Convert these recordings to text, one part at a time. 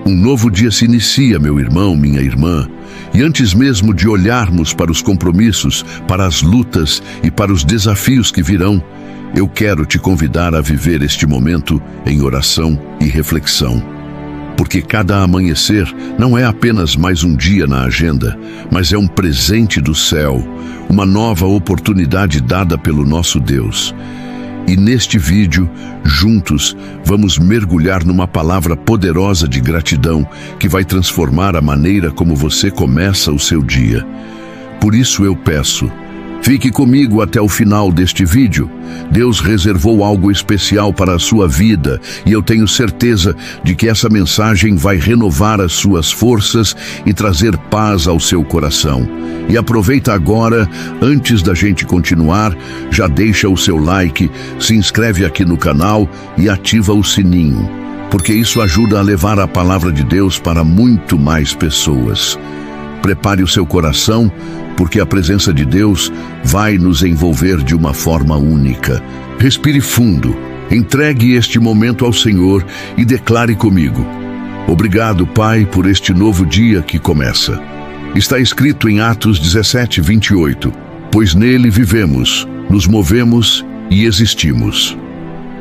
Um novo dia se inicia, meu irmão, minha irmã, e antes mesmo de olharmos para os compromissos, para as lutas e para os desafios que virão, eu quero te convidar a viver este momento em oração e reflexão. Porque cada amanhecer não é apenas mais um dia na agenda, mas é um presente do céu, uma nova oportunidade dada pelo nosso Deus. E neste vídeo, juntos, vamos mergulhar numa palavra poderosa de gratidão que vai transformar a maneira como você começa o seu dia. Por isso eu peço, fique comigo até o final deste vídeo. Deus reservou algo especial para a sua vida e eu tenho certeza de que essa mensagem vai renovar as suas forças e trazer paz ao seu coração. E aproveita agora, antes da gente continuar, já deixa o seu like, se inscreve aqui no canal e ativa o sininho, porque isso ajuda a levar a palavra de Deus para muito mais pessoas. Prepare o seu coração, porque a presença de Deus vai nos envolver de uma forma única. Respire fundo, entregue este momento ao Senhor e declare comigo: obrigado, Pai, por este novo dia que começa. Está escrito em Atos 17:28, pois nele vivemos, nos movemos e existimos.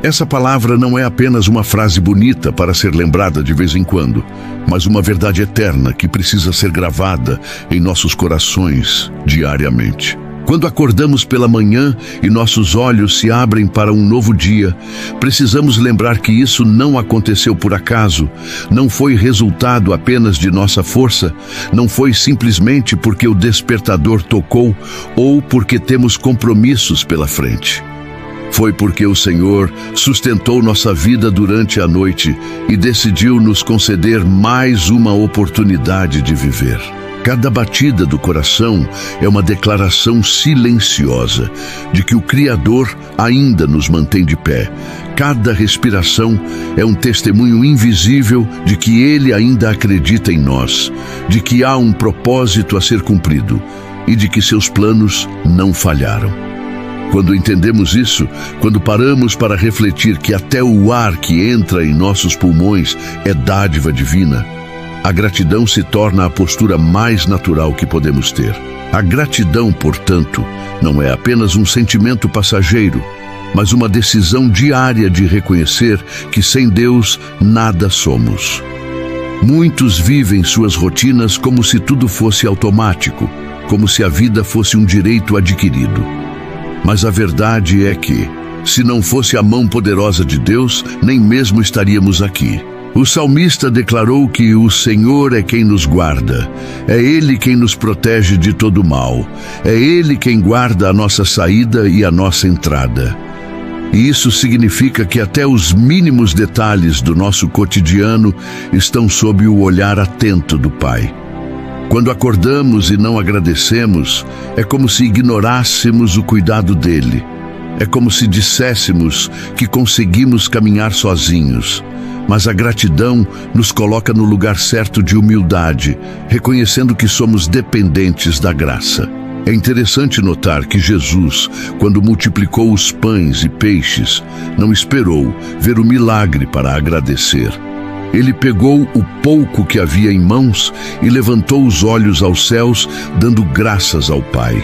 Essa palavra não é apenas uma frase bonita para ser lembrada de vez em quando, mas uma verdade eterna que precisa ser gravada em nossos corações diariamente. Quando acordamos pela manhã e nossos olhos se abrem para um novo dia, precisamos lembrar que isso não aconteceu por acaso, não foi resultado apenas de nossa força, não foi simplesmente porque o despertador tocou ou porque temos compromissos pela frente. Foi porque o Senhor sustentou nossa vida durante a noite e decidiu nos conceder mais uma oportunidade de viver. Cada batida do coração é uma declaração silenciosa de que o Criador ainda nos mantém de pé. Cada respiração é um testemunho invisível de que Ele ainda acredita em nós, de que há um propósito a ser cumprido e de que seus planos não falharam. Quando entendemos isso, quando paramos para refletir que até o ar que entra em nossos pulmões é dádiva divina, a gratidão se torna a postura mais natural que podemos ter. A gratidão, portanto, não é apenas um sentimento passageiro, mas uma decisão diária de reconhecer que sem Deus nada somos. Muitos vivem suas rotinas como se tudo fosse automático, como se a vida fosse um direito adquirido. Mas a verdade é que, se não fosse a mão poderosa de Deus, nem mesmo estaríamos aqui. O salmista declarou que o Senhor é quem nos guarda, é Ele quem nos protege de todo mal, é Ele quem guarda a nossa saída e a nossa entrada. E isso significa que até os mínimos detalhes do nosso cotidiano estão sob o olhar atento do Pai. Quando acordamos e não agradecemos, é como se ignorássemos o cuidado dele. É como se disséssemos que conseguimos caminhar sozinhos. Mas a gratidão nos coloca no lugar certo de humildade, reconhecendo que somos dependentes da graça. É interessante notar que Jesus, quando multiplicou os pães e peixes, não esperou ver o milagre para agradecer. Ele pegou o pouco que havia em mãos e levantou os olhos aos céus, dando graças ao Pai.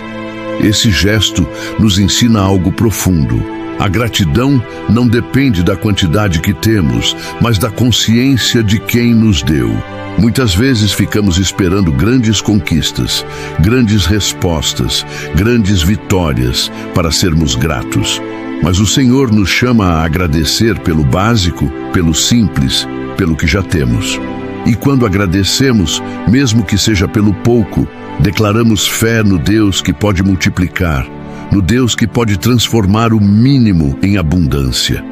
Esse gesto nos ensina algo profundo. A gratidão não depende da quantidade que temos, mas da consciência de quem nos deu. Muitas vezes ficamos esperando grandes conquistas, grandes respostas, grandes vitórias para sermos gratos. Mas o Senhor nos chama a agradecer pelo básico, pelo simples, pelo que já temos. E quando agradecemos, mesmo que seja pelo pouco, declaramos fé no Deus que pode multiplicar, no Deus que pode transformar o mínimo em abundância.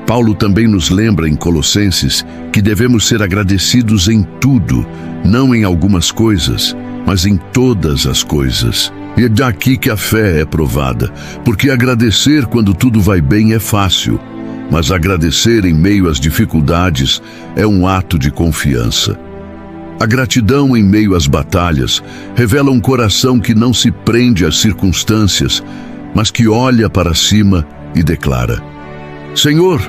Paulo também nos lembra em Colossenses que devemos ser agradecidos em tudo, não em algumas coisas, mas em todas as coisas. E é daqui que a fé é provada, porque agradecer quando tudo vai bem é fácil, mas agradecer em meio às dificuldades é um ato de confiança. A gratidão em meio às batalhas revela um coração que não se prende às circunstâncias, mas que olha para cima e declara: Senhor,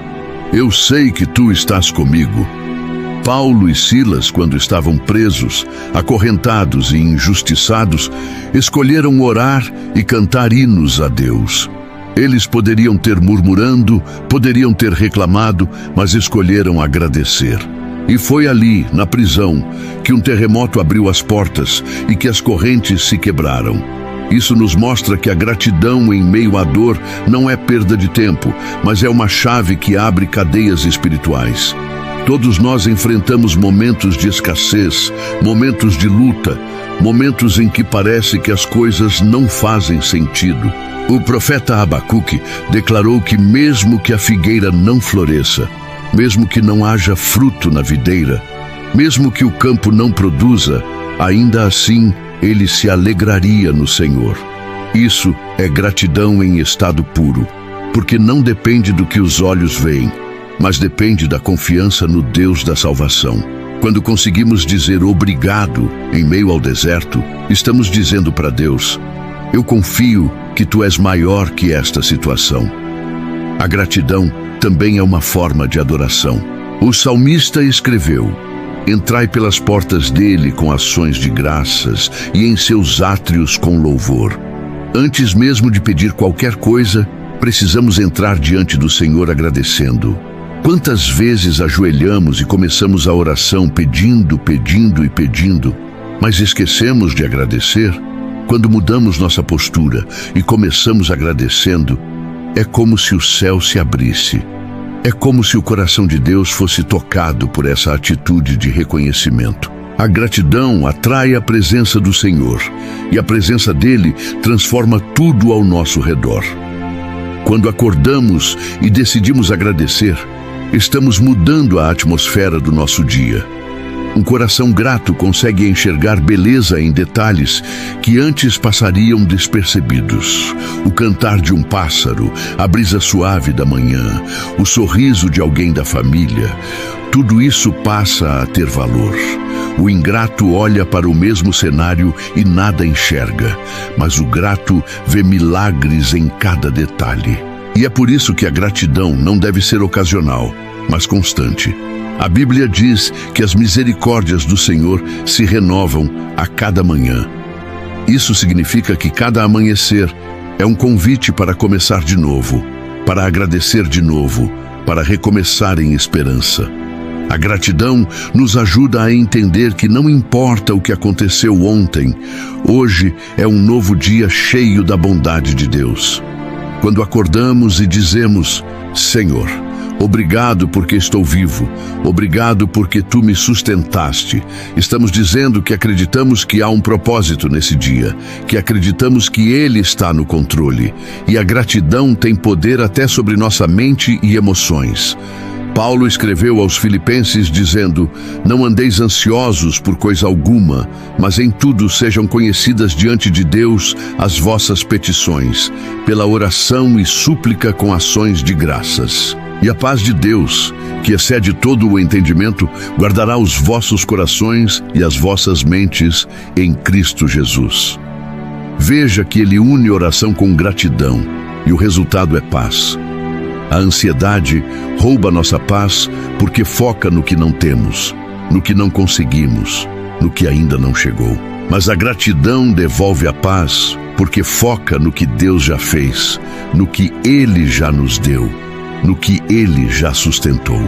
eu sei que Tu estás comigo. Paulo e Silas, quando estavam presos, acorrentados e injustiçados, escolheram orar e cantar hinos a Deus. Eles poderiam ter murmurando, poderiam ter reclamado, mas escolheram agradecer. E foi ali, na prisão, que um terremoto abriu as portas e que as correntes se quebraram. Isso nos mostra que a gratidão em meio à dor não é perda de tempo, mas é uma chave que abre cadeias espirituais. Todos nós enfrentamos momentos de escassez, momentos de luta, momentos em que parece que as coisas não fazem sentido. O profeta Abacuque declarou que mesmo que a figueira não floresça, mesmo que não haja fruto na videira, mesmo que o campo não produza, ainda assim ele se alegraria no Senhor. Isso é gratidão em estado puro, porque não depende do que os olhos veem, mas depende da confiança no Deus da salvação. Quando conseguimos dizer obrigado em meio ao deserto, estamos dizendo para Deus: eu confio que Tu és maior que esta situação. A gratidão também é uma forma de adoração. O salmista escreveu: entrai pelas portas dele com ações de graças e em seus átrios com louvor. Antes mesmo de pedir qualquer coisa, precisamos entrar diante do Senhor agradecendo. Quantas vezes ajoelhamos e começamos a oração pedindo, mas esquecemos de agradecer? Quando mudamos nossa postura e começamos agradecendo, é como se o céu se abrisse. É como se o coração de Deus fosse tocado por essa atitude de reconhecimento. A gratidão atrai a presença do Senhor, e a presença dele transforma tudo ao nosso redor. Quando acordamos e decidimos agradecer, estamos mudando a atmosfera do nosso dia. Um coração grato consegue enxergar beleza em detalhes que antes passariam despercebidos. O cantar de um pássaro, a brisa suave da manhã, o sorriso de alguém da família, tudo isso passa a ter valor. O ingrato olha para o mesmo cenário e nada enxerga, mas o grato vê milagres em cada detalhe. E é por isso que a gratidão não deve ser ocasional, mas constante. A Bíblia diz que as misericórdias do Senhor se renovam a cada manhã. Isso significa que cada amanhecer é um convite para começar de novo, para agradecer de novo, para recomeçar em esperança. A gratidão nos ajuda a entender que não importa o que aconteceu ontem, hoje é um novo dia cheio da bondade de Deus. Quando acordamos e dizemos: Senhor, obrigado porque estou vivo, obrigado porque Tu me sustentaste, estamos dizendo que acreditamos que há um propósito nesse dia, que acreditamos que Ele está no controle, e a gratidão tem poder até sobre nossa mente e emoções. Paulo escreveu aos Filipenses dizendo: não andeis ansiosos por coisa alguma, mas em tudo sejam conhecidas diante de Deus as vossas petições, pela oração e súplica com ações de graças. E a paz de Deus, que excede todo o entendimento, guardará os vossos corações e as vossas mentes em Cristo Jesus. Veja que Ele une oração com gratidão, e o resultado é paz. A ansiedade rouba nossa paz porque foca no que não temos, no que não conseguimos, no que ainda não chegou. Mas a gratidão devolve a paz porque foca no que Deus já fez, no que Ele já nos deu, no que Ele já sustentou.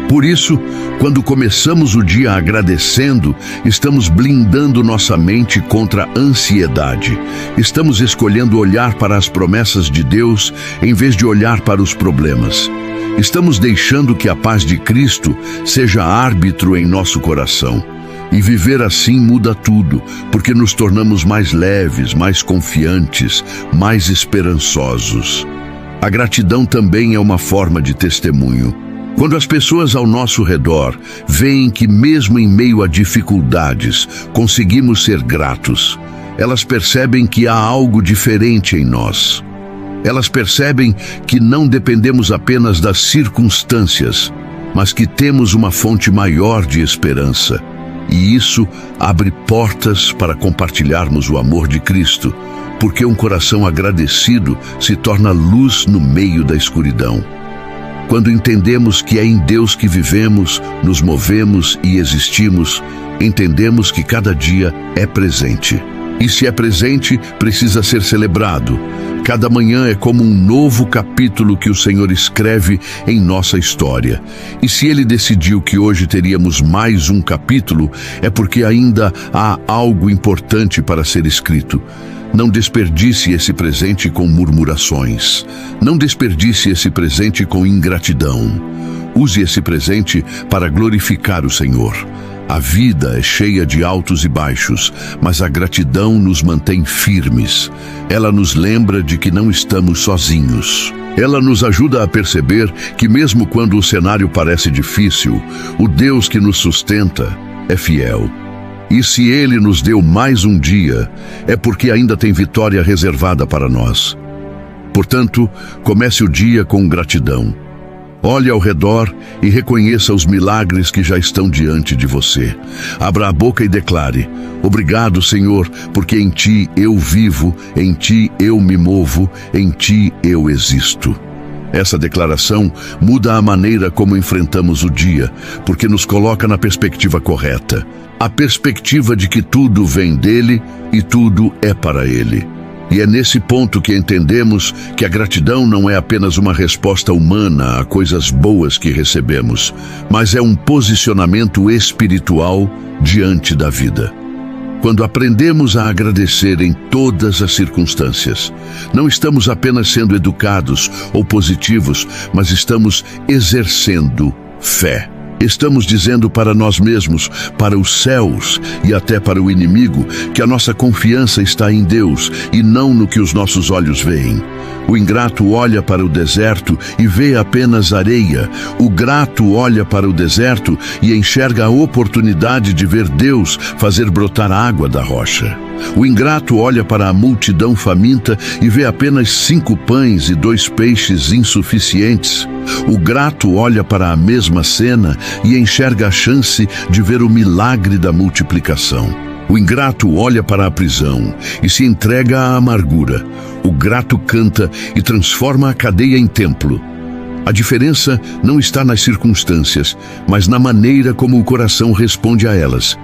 Por isso, quando começamos o dia agradecendo, estamos blindando nossa mente contra a ansiedade. Estamos escolhendo olhar para as promessas de Deus em vez de olhar para os problemas. Estamos deixando que a paz de Cristo seja árbitro em nosso coração. E viver assim muda tudo, porque nos tornamos mais leves, mais confiantes, mais esperançosos. A gratidão também é uma forma de testemunho. Quando as pessoas ao nosso redor veem que mesmo em meio a dificuldades conseguimos ser gratos, elas percebem que há algo diferente em nós. Elas percebem que não dependemos apenas das circunstâncias, mas que temos uma fonte maior de esperança. E isso abre portas para compartilharmos o amor de Cristo, porque um coração agradecido se torna luz no meio da escuridão. Quando entendemos que é em Deus que vivemos, nos movemos e existimos, entendemos que cada dia é presente. E se é presente, precisa ser celebrado. Cada manhã é como um novo capítulo que o Senhor escreve em nossa história. E se Ele decidiu que hoje teríamos mais um capítulo, é porque ainda há algo importante para ser escrito. Não desperdice esse presente com murmurações. Não desperdice esse presente com ingratidão. Use esse presente para glorificar o Senhor. A vida é cheia de altos e baixos, mas a gratidão nos mantém firmes. Ela nos lembra de que não estamos sozinhos. Ela nos ajuda a perceber que mesmo quando o cenário parece difícil, o Deus que nos sustenta é fiel. E se Ele nos deu mais um dia, é porque ainda tem vitória reservada para nós. Portanto, comece o dia com gratidão. Olhe ao redor e reconheça os milagres que já estão diante de você. Abra a boca e declare: obrigado, Senhor, porque em Ti eu vivo, em Ti eu me movo, em Ti eu existo. Essa declaração muda a maneira como enfrentamos o dia, porque nos coloca na perspectiva correta. A perspectiva de que tudo vem dEle e tudo é para Ele. E é nesse ponto que entendemos que a gratidão não é apenas uma resposta humana a coisas boas que recebemos, mas é um posicionamento espiritual diante da vida. Quando aprendemos a agradecer em todas as circunstâncias, não estamos apenas sendo educados ou positivos, mas estamos exercendo fé. Estamos dizendo para nós mesmos, para os céus e até para o inimigo, que a nossa confiança está em Deus e não no que os nossos olhos veem. O ingrato olha para o deserto e vê apenas areia. O grato olha para o deserto e enxerga a oportunidade de ver Deus fazer brotar água da rocha. O ingrato olha para a multidão faminta e vê apenas 5 pães e 2 peixes insuficientes. O grato olha para a mesma cena e enxerga a chance de ver o milagre da multiplicação. O ingrato olha para a prisão e se entrega à amargura. O grato canta e transforma a cadeia em templo. A diferença não está nas circunstâncias, mas na maneira como o coração responde a elas.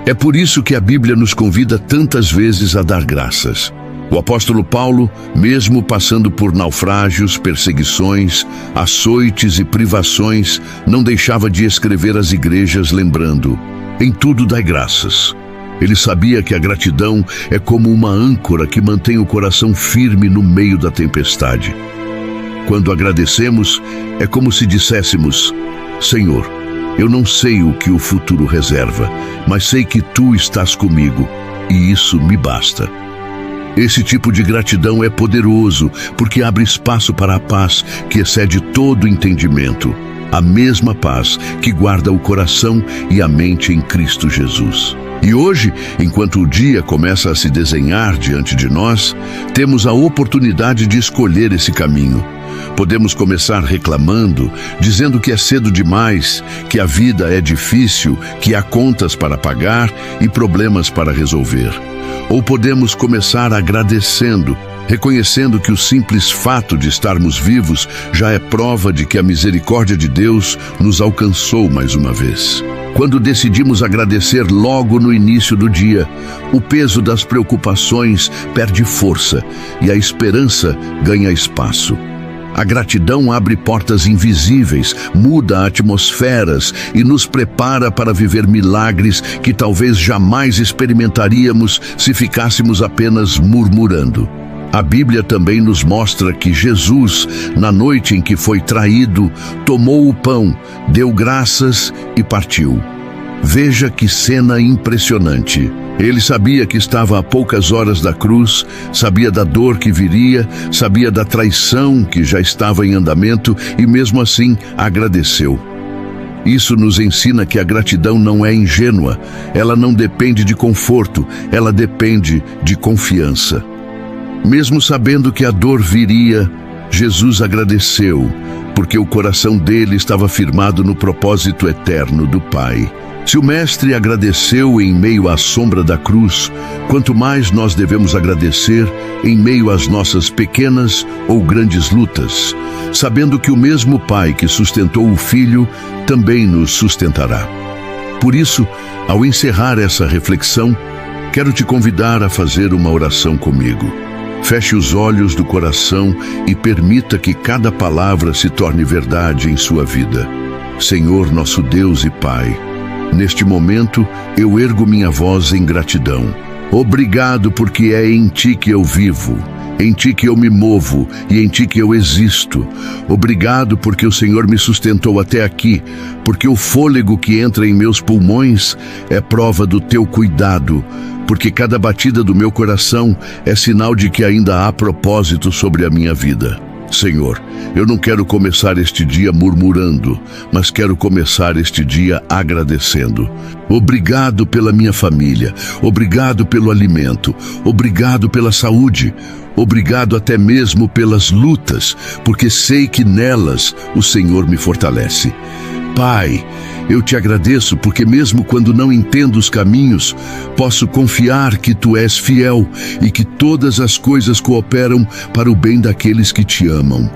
É por isso que a Bíblia nos convida tantas vezes a dar graças. O apóstolo Paulo, mesmo passando por naufrágios, perseguições, açoites e privações, não deixava de escrever às igrejas lembrando: em tudo dai graças. Ele sabia que a gratidão é como uma âncora que mantém o coração firme no meio da tempestade. Quando agradecemos, é como se disséssemos: Senhor, eu não sei o que o futuro reserva, mas sei que Tu estás comigo, e isso me basta. Esse tipo de gratidão é poderoso, porque abre espaço para a paz que excede todo entendimento. A mesma paz que guarda o coração e a mente em Cristo Jesus. E hoje, enquanto o dia começa a se desenhar diante de nós, temos a oportunidade de escolher esse caminho. Podemos começar reclamando, dizendo que é cedo demais, que a vida é difícil, que há contas para pagar e problemas para resolver. Ou podemos começar agradecendo, reconhecendo que o simples fato de estarmos vivos já é prova de que a misericórdia de Deus nos alcançou mais uma vez. Quando decidimos agradecer logo no início do dia, o peso das preocupações perde força e a esperança ganha espaço. A gratidão abre portas invisíveis, muda atmosferas e nos prepara para viver milagres que talvez jamais experimentaríamos se ficássemos apenas murmurando. A Bíblia também nos mostra que Jesus, na noite em que foi traído, tomou o pão, deu graças e partiu. Veja que cena impressionante. Ele sabia que estava a poucas horas da cruz, sabia da dor que viria, sabia da traição que já estava em andamento e mesmo assim agradeceu. Isso nos ensina que a gratidão não é ingênua, ela não depende de conforto, ela depende de confiança. Mesmo sabendo que a dor viria, Jesus agradeceu, porque o coração dele estava firmado no propósito eterno do Pai. Se o Mestre agradeceu em meio à sombra da cruz, quanto mais nós devemos agradecer em meio às nossas pequenas ou grandes lutas, sabendo que o mesmo Pai que sustentou o Filho também nos sustentará. Por isso, ao encerrar essa reflexão, quero te convidar a fazer uma oração comigo. Feche os olhos do coração e permita que cada palavra se torne verdade em sua vida. Senhor, nosso Deus e Pai, neste momento eu ergo minha voz em gratidão. Obrigado porque é em Ti que eu vivo, em Ti que eu me movo e em Ti que eu existo. Obrigado porque o Senhor me sustentou até aqui, porque o fôlego que entra em meus pulmões é prova do Teu cuidado, porque cada batida do meu coração é sinal de que ainda há propósito sobre a minha vida. Senhor, eu não quero começar este dia murmurando, mas quero começar este dia agradecendo. Obrigado pela minha família, obrigado pelo alimento, obrigado pela saúde, obrigado até mesmo pelas lutas, porque sei que nelas o Senhor me fortalece. Pai, eu te agradeço porque mesmo quando não entendo os caminhos, posso confiar que Tu és fiel e que todas as coisas cooperam para o bem daqueles que Te amam.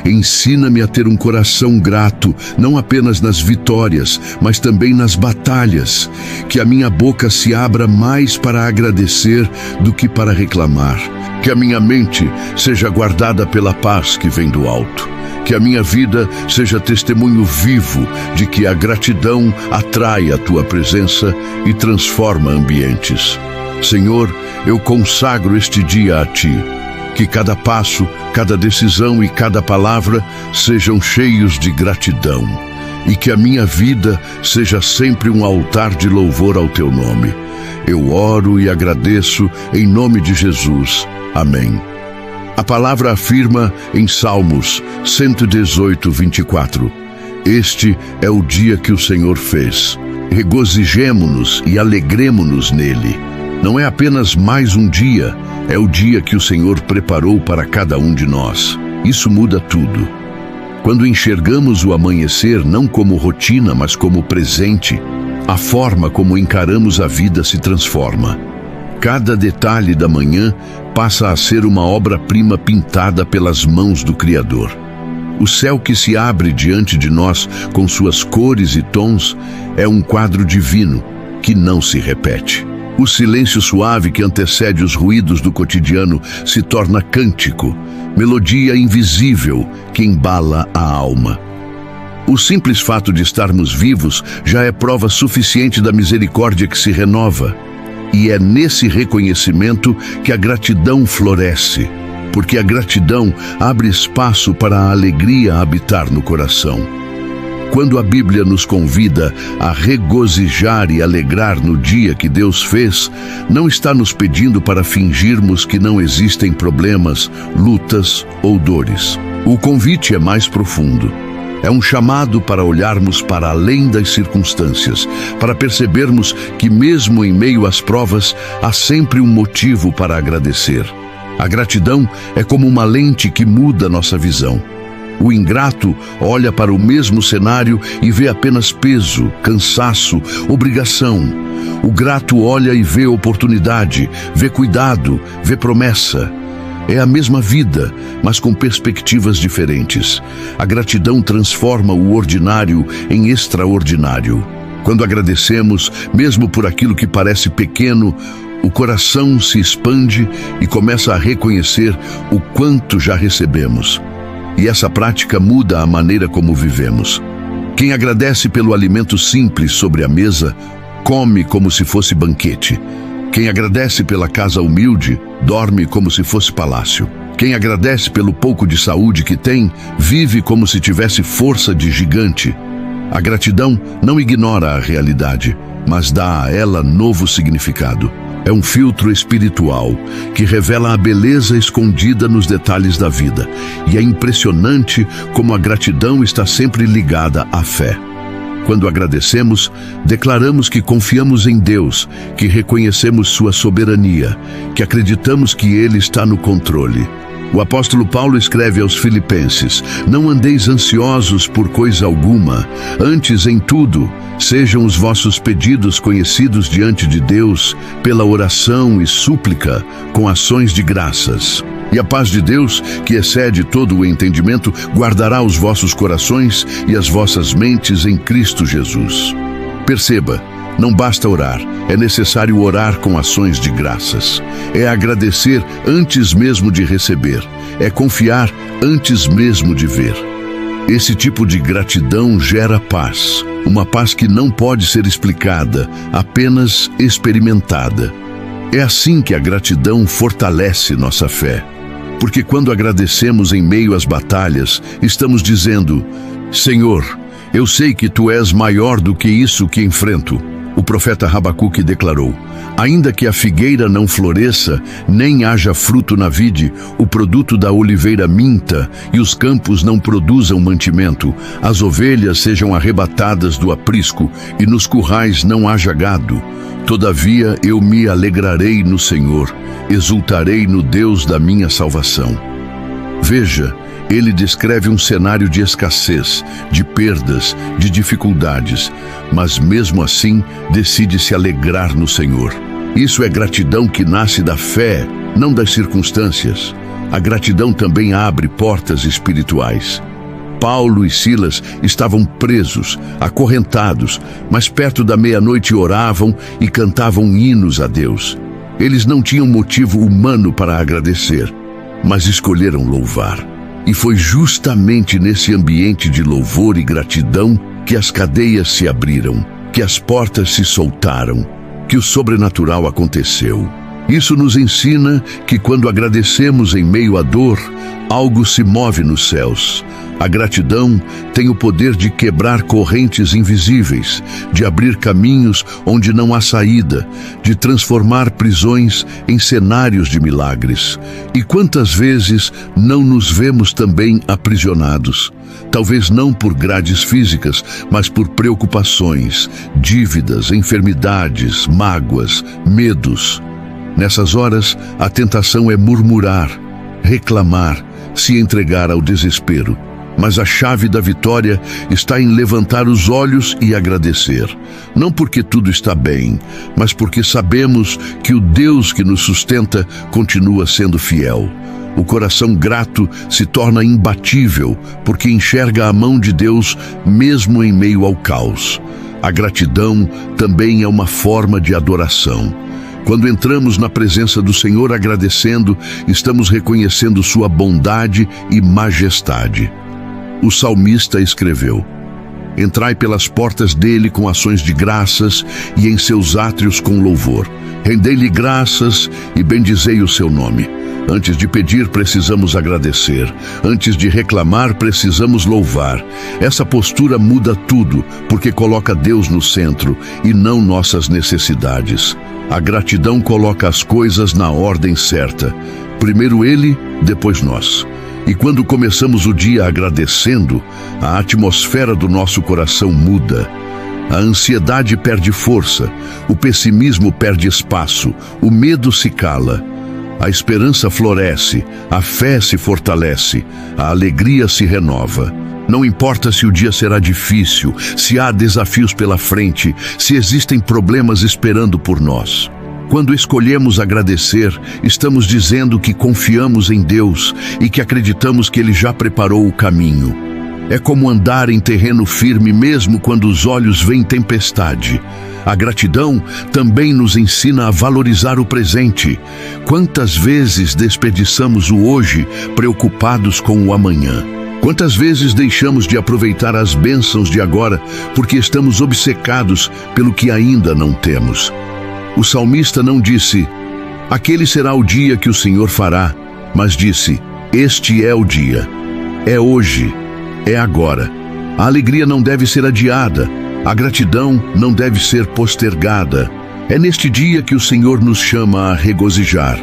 Ensina-me a ter um coração grato, não apenas nas vitórias, mas também nas batalhas. Que a minha boca se abra mais para agradecer do que para reclamar. Que a minha mente seja guardada pela paz que vem do alto. Que a minha vida seja testemunho vivo de que a gratidão atrai a Tua presença e transforma ambientes. Senhor, eu consagro este dia a Ti. Que cada passo, cada decisão e cada palavra sejam cheios de gratidão. E que a minha vida seja sempre um altar de louvor ao Teu nome. Eu oro e agradeço em nome de Jesus. Amém. A palavra afirma em Salmos 118, 24: Este é o dia que o Senhor fez. Regozijemo-nos e alegremo-nos nele. Não é apenas mais um dia, é o dia que o Senhor preparou para cada um de nós. Isso muda tudo. Quando enxergamos o amanhecer não como rotina, mas como presente, a forma como encaramos a vida se transforma. Cada detalhe da manhã passa a ser uma obra-prima pintada pelas mãos do Criador. O céu que se abre diante de nós com suas cores e tons é um quadro divino que não se repete. O silêncio suave que antecede os ruídos do cotidiano se torna cântico, melodia invisível que embala a alma. O simples fato de estarmos vivos já é prova suficiente da misericórdia que se renova. E é nesse reconhecimento que a gratidão floresce, porque a gratidão abre espaço para a alegria habitar no coração. Quando a Bíblia nos convida a regozijar e alegrar no dia que Deus fez, não está nos pedindo para fingirmos que não existem problemas, lutas ou dores. O convite é mais profundo. É um chamado para olharmos para além das circunstâncias, para percebermos que mesmo em meio às provas, há sempre um motivo para agradecer. A gratidão é como uma lente que muda nossa visão. O ingrato olha para o mesmo cenário e vê apenas peso, cansaço, obrigação. O grato olha e vê oportunidade, vê cuidado, vê promessa. É a mesma vida, mas com perspectivas diferentes. A gratidão transforma o ordinário em extraordinário. Quando agradecemos, mesmo por aquilo que parece pequeno, o coração se expande e começa a reconhecer o quanto já recebemos. E essa prática muda a maneira como vivemos. Quem agradece pelo alimento simples sobre a mesa, come como se fosse banquete. Quem agradece pela casa humilde, dorme como se fosse palácio. Quem agradece pelo pouco de saúde que tem, vive como se tivesse força de gigante. A gratidão não ignora a realidade, mas dá a ela novo significado. É um filtro espiritual que revela a beleza escondida nos detalhes da vida. E é impressionante como a gratidão está sempre ligada à fé. Quando agradecemos, declaramos que confiamos em Deus, que reconhecemos sua soberania, que acreditamos que Ele está no controle. O apóstolo Paulo escreve aos Filipenses: não andeis ansiosos por coisa alguma, antes em tudo, sejam os vossos pedidos conhecidos diante de Deus, pela oração e súplica, com ações de graças. E a paz de Deus, que excede todo o entendimento, guardará os vossos corações e as vossas mentes em Cristo Jesus. Perceba, não basta orar, é necessário orar com ações de graças. É agradecer antes mesmo de receber, é confiar antes mesmo de ver. Esse tipo de gratidão gera paz, uma paz que não pode ser explicada, apenas experimentada. É assim que a gratidão fortalece nossa fé. Porque quando agradecemos em meio às batalhas, estamos dizendo: Senhor, eu sei que Tu és maior do que isso que enfrento. O profeta Habacuque declarou: ainda que a figueira não floresça, nem haja fruto na vide, o produto da oliveira minta, e os campos não produzam mantimento, as ovelhas sejam arrebatadas do aprisco, e nos currais não haja gado. Todavia eu me alegrarei no Senhor, exultarei no Deus da minha salvação. Veja, ele descreve um cenário de escassez, de perdas, de dificuldades, mas mesmo assim decide se alegrar no Senhor. Isso é gratidão que nasce da fé, não das circunstâncias. A gratidão também abre portas espirituais. Paulo e Silas estavam presos, acorrentados, mas perto da meia-noite oravam e cantavam hinos a Deus. Eles não tinham motivo humano para agradecer, mas escolheram louvar. E foi justamente nesse ambiente de louvor e gratidão que as cadeias se abriram, que as portas se soltaram, que o sobrenatural aconteceu. Isso nos ensina que quando agradecemos em meio à dor, algo se move nos céus. A gratidão tem o poder de quebrar correntes invisíveis, de abrir caminhos onde não há saída, de transformar prisões em cenários de milagres. E quantas vezes não nos vemos também aprisionados? Talvez não por grades físicas, mas por preocupações, dívidas, enfermidades, mágoas, medos. Nessas horas, a tentação é murmurar, reclamar, se entregar ao desespero. Mas a chave da vitória está em levantar os olhos e agradecer. Não porque tudo está bem, mas porque sabemos que o Deus que nos sustenta continua sendo fiel. O coração grato se torna imbatível, porque enxerga a mão de Deus mesmo em meio ao caos. A gratidão também é uma forma de adoração. Quando entramos na presença do Senhor agradecendo, estamos reconhecendo sua bondade e majestade. O salmista escreveu: entrai pelas portas dele com ações de graças e em seus átrios com louvor. Rendei-lhe graças e bendizei o seu nome. Antes de pedir, precisamos agradecer. Antes de reclamar, precisamos louvar. Essa postura muda tudo, porque coloca Deus no centro e não nossas necessidades. A gratidão coloca as coisas na ordem certa. Primeiro Ele, depois nós. E quando começamos o dia agradecendo, a atmosfera do nosso coração muda. A ansiedade perde força, o pessimismo perde espaço, o medo se cala. A esperança floresce, a fé se fortalece, a alegria se renova. Não importa se o dia será difícil, se há desafios pela frente, se existem problemas esperando por nós. Quando escolhemos agradecer, estamos dizendo que confiamos em Deus e que acreditamos que Ele já preparou o caminho. É como andar em terreno firme mesmo quando os olhos veem tempestade. A gratidão também nos ensina a valorizar o presente. Quantas vezes desperdiçamos o hoje preocupados com o amanhã? Quantas vezes deixamos de aproveitar as bênçãos de agora porque estamos obcecados pelo que ainda não temos? O salmista não disse: aquele será o dia que o Senhor fará, mas disse: este é o dia, é hoje, é agora. A alegria não deve ser adiada, a gratidão não deve ser postergada. É neste dia que o Senhor nos chama a regozijar.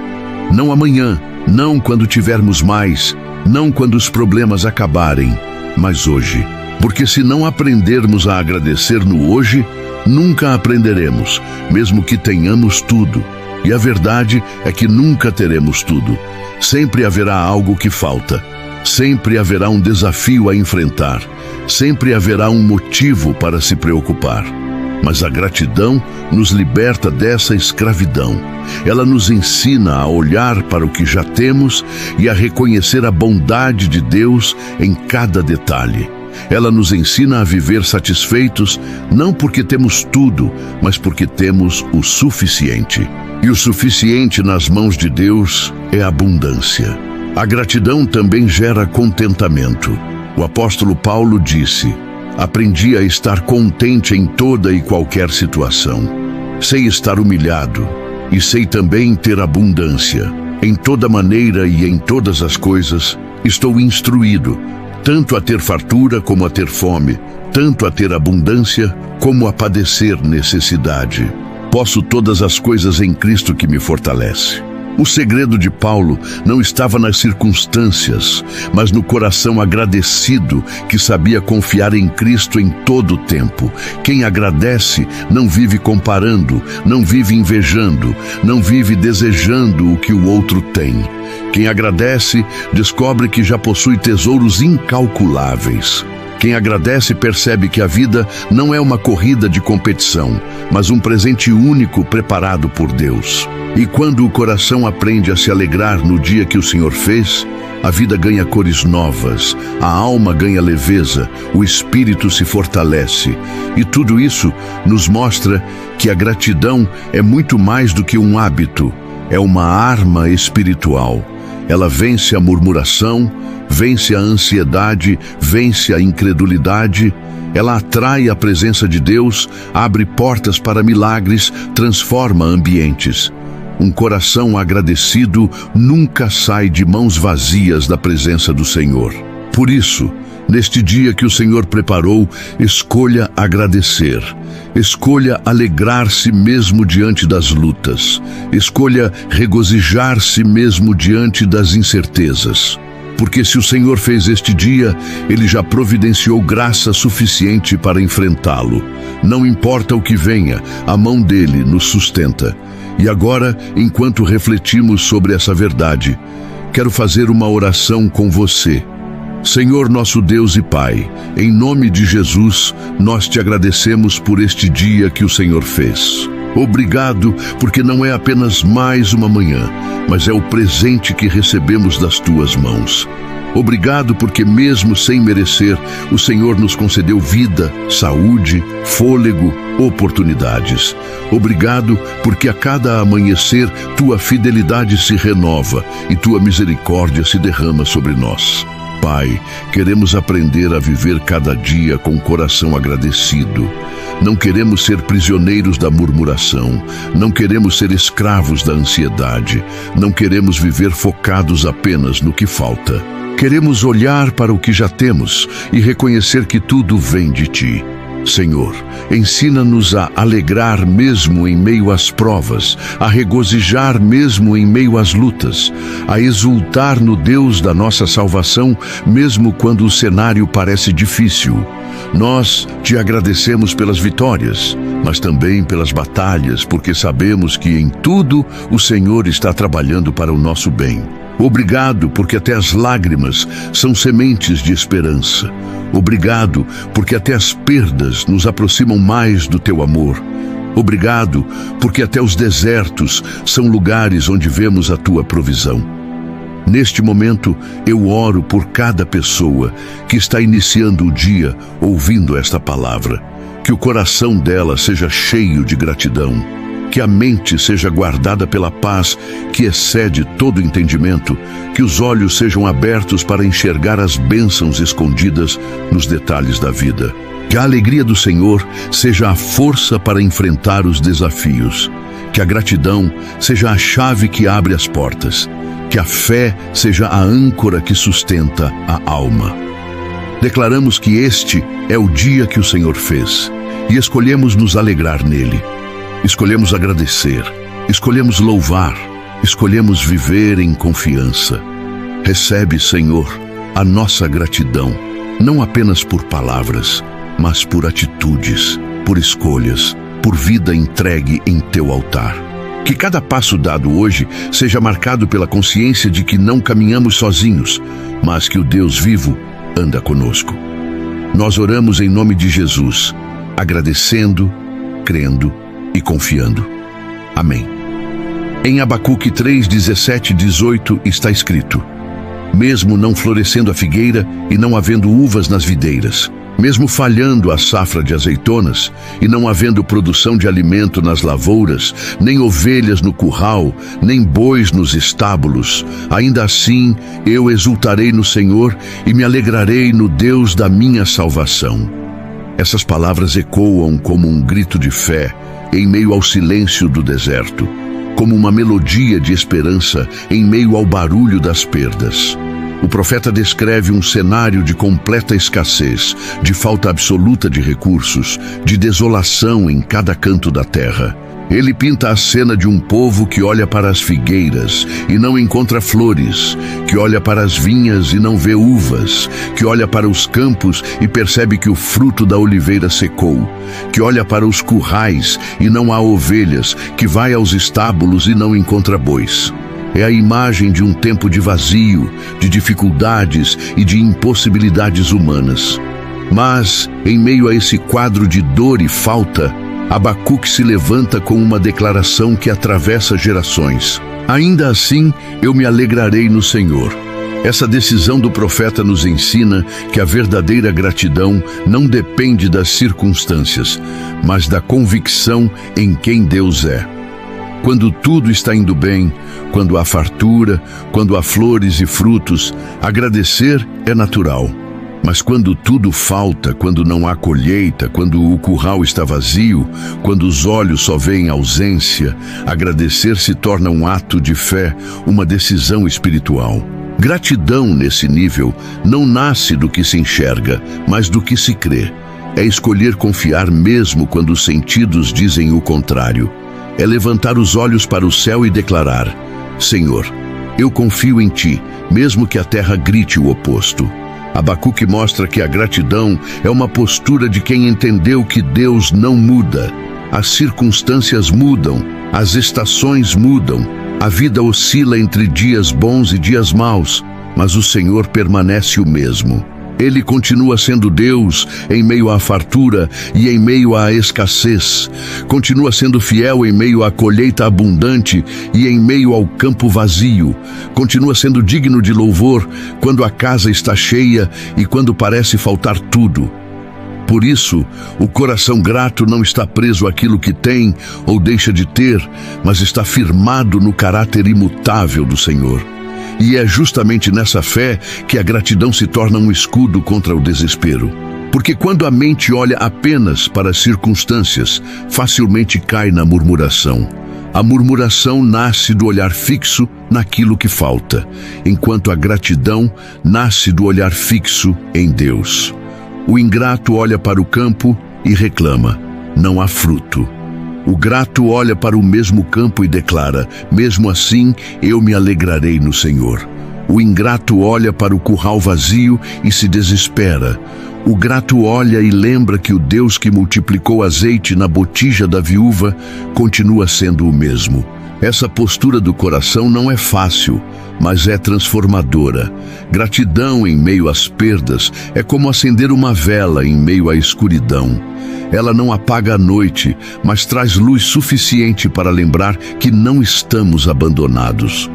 Não amanhã, não quando tivermos mais, não quando os problemas acabarem, mas hoje. Porque se não aprendermos a agradecer no hoje, nunca aprenderemos, mesmo que tenhamos tudo. E a verdade é que nunca teremos tudo. Sempre haverá algo que falta. Sempre haverá um desafio a enfrentar. Sempre haverá um motivo para se preocupar. Mas a gratidão nos liberta dessa escravidão. Ela nos ensina a olhar para o que já temos e a reconhecer a bondade de Deus em cada detalhe. Ela nos ensina a viver satisfeitos, não porque temos tudo, mas porque temos o suficiente. E o suficiente nas mãos de Deus é abundância. A gratidão também gera contentamento. O apóstolo Paulo disse: aprendi a estar contente em toda e qualquer situação. Sei estar humilhado e sei também ter abundância. Em toda maneira e em todas as coisas estou instruído, tanto a ter fartura como a ter fome, tanto a ter abundância como a padecer necessidade. Posso todas as coisas em Cristo que me fortalece. O segredo de Paulo não estava nas circunstâncias, mas no coração agradecido que sabia confiar em Cristo em todo o tempo. Quem agradece não vive comparando, não vive invejando, não vive desejando o que o outro tem. Quem agradece descobre que já possui tesouros incalculáveis. Quem agradece percebe que a vida não é uma corrida de competição, mas um presente único preparado por Deus. E quando o coração aprende a se alegrar no dia que o Senhor fez, a vida ganha cores novas, a alma ganha leveza, o espírito se fortalece. E tudo isso nos mostra que a gratidão é muito mais do que um hábito, é uma arma espiritual. Ela vence a murmuração, vence a ansiedade, vence a incredulidade. Ela atrai a presença de Deus, abre portas para milagres, transforma ambientes. Um coração agradecido nunca sai de mãos vazias da presença do Senhor. Por isso, neste dia que o Senhor preparou, escolha agradecer. Escolha alegrar-se mesmo diante das lutas. Escolha regozijar-se mesmo diante das incertezas. Porque se o Senhor fez este dia, Ele já providenciou graça suficiente para enfrentá-lo. Não importa o que venha, a mão dele nos sustenta. E agora, enquanto refletimos sobre essa verdade, quero fazer uma oração com você. Senhor nosso Deus e Pai, em nome de Jesus, nós te agradecemos por este dia que o Senhor fez. Obrigado, porque não é apenas mais uma manhã, mas é o presente que recebemos das tuas mãos. Obrigado porque mesmo sem merecer, o Senhor nos concedeu vida, saúde, fôlego, oportunidades. Obrigado porque a cada amanhecer tua fidelidade se renova e tua misericórdia se derrama sobre nós. Pai, queremos aprender a viver cada dia com o coração agradecido. Não queremos ser prisioneiros da murmuração. Não queremos ser escravos da ansiedade. Não queremos viver focados apenas no que falta. Queremos olhar para o que já temos e reconhecer que tudo vem de Ti. Senhor, ensina-nos a alegrar mesmo em meio às provas, a regozijar mesmo em meio às lutas, a exultar no Deus da nossa salvação, mesmo quando o cenário parece difícil. Nós te agradecemos pelas vitórias, mas também pelas batalhas, porque sabemos que em tudo o Senhor está trabalhando para o nosso bem. Obrigado, porque até as lágrimas são sementes de esperança. Obrigado, porque até as perdas nos aproximam mais do Teu amor. Obrigado, porque até os desertos são lugares onde vemos a Tua provisão. Neste momento, eu oro por cada pessoa que está iniciando o dia ouvindo esta palavra. Que o coração dela seja cheio de gratidão. Que a mente seja guardada pela paz que excede todo entendimento, que os olhos sejam abertos para enxergar as bênçãos escondidas nos detalhes da vida. Que a alegria do Senhor seja a força para enfrentar os desafios. Que a gratidão seja a chave que abre as portas. Que a fé seja a âncora que sustenta a alma. Declaramos que este é o dia que o Senhor fez e escolhemos nos alegrar nele. Escolhemos agradecer, escolhemos louvar, escolhemos viver em confiança. Recebe, Senhor, a nossa gratidão, não apenas por palavras, mas por atitudes, por escolhas, por vida entregue em Teu altar. Que cada passo dado hoje seja marcado pela consciência de que não caminhamos sozinhos, mas que o Deus vivo anda conosco. Nós oramos em nome de Jesus, agradecendo, crendo e confiando. Amém. Em Abacuque 3, 17 e 18 está escrito: mesmo não florescendo a figueira e não havendo uvas nas videiras, mesmo falhando a safra de azeitonas e não havendo produção de alimento nas lavouras, nem ovelhas no curral, nem bois nos estábulos, ainda assim eu exultarei no Senhor e me alegrarei no Deus da minha salvação. Essas palavras ecoam como um grito de fé em meio ao silêncio do deserto, como uma melodia de esperança em meio ao barulho das perdas. O profeta descreve um cenário de completa escassez, de falta absoluta de recursos, de desolação em cada canto da terra. Ele pinta a cena de um povo que olha para as figueiras e não encontra flores, que olha para as vinhas e não vê uvas, que olha para os campos e percebe que o fruto da oliveira secou, que olha para os currais e não há ovelhas, que vai aos estábulos e não encontra bois. É a imagem de um tempo de vazio, de dificuldades e de impossibilidades humanas. Mas, em meio a esse quadro de dor e falta, Abacuque se levanta com uma declaração que atravessa gerações. Ainda assim, eu me alegrarei no Senhor. Essa decisão do profeta nos ensina que a verdadeira gratidão não depende das circunstâncias, mas da convicção em quem Deus é. Quando tudo está indo bem, quando há fartura, quando há flores e frutos, agradecer é natural. Mas quando tudo falta, quando não há colheita, quando o curral está vazio, quando os olhos só veem ausência, agradecer se torna um ato de fé, uma decisão espiritual. Gratidão nesse nível não nasce do que se enxerga, mas do que se crê. É escolher confiar mesmo quando os sentidos dizem o contrário. É levantar os olhos para o céu e declarar: Senhor, eu confio em Ti, mesmo que a terra grite o oposto. Abacuque mostra que a gratidão é uma postura de quem entendeu que Deus não muda. As circunstâncias mudam, as estações mudam, a vida oscila entre dias bons e dias maus, mas o Senhor permanece o mesmo. Ele continua sendo Deus em meio à fartura e em meio à escassez. Continua sendo fiel em meio à colheita abundante e em meio ao campo vazio. Continua sendo digno de louvor quando a casa está cheia e quando parece faltar tudo. Por isso, o coração grato não está preso àquilo que tem ou deixa de ter, mas está firmado no caráter imutável do Senhor. E é justamente nessa fé que a gratidão se torna um escudo contra o desespero. Porque quando a mente olha apenas para as circunstâncias, facilmente cai na murmuração. A murmuração nasce do olhar fixo naquilo que falta, enquanto a gratidão nasce do olhar fixo em Deus. O ingrato olha para o campo e reclama: não há fruto. O grato olha para o mesmo campo e declara: mesmo assim, eu me alegrarei no Senhor. O ingrato olha para o curral vazio e se desespera. O grato olha e lembra que o Deus que multiplicou azeite na botija da viúva continua sendo o mesmo. Essa postura do coração não é fácil, mas é transformadora. Gratidão em meio às perdas é como acender uma vela em meio à escuridão. Ela não apaga a noite, mas traz luz suficiente para lembrar que não estamos abandonados.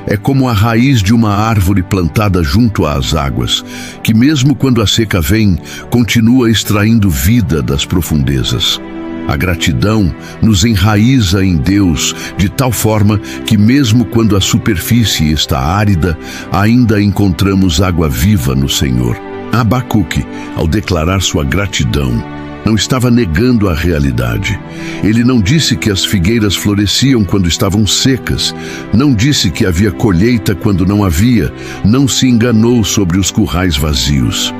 É como a raiz de uma árvore plantada junto às águas, que mesmo quando a seca vem, continua extraindo vida das profundezas. A gratidão nos enraiza em Deus de tal forma que mesmo quando a superfície está árida, ainda encontramos água viva no Senhor. Abacuque, ao declarar sua gratidão, não estava negando a realidade. Ele não disse que as figueiras floresciam quando estavam secas, não disse que havia colheita quando não havia, não se enganou sobre os currais vazios.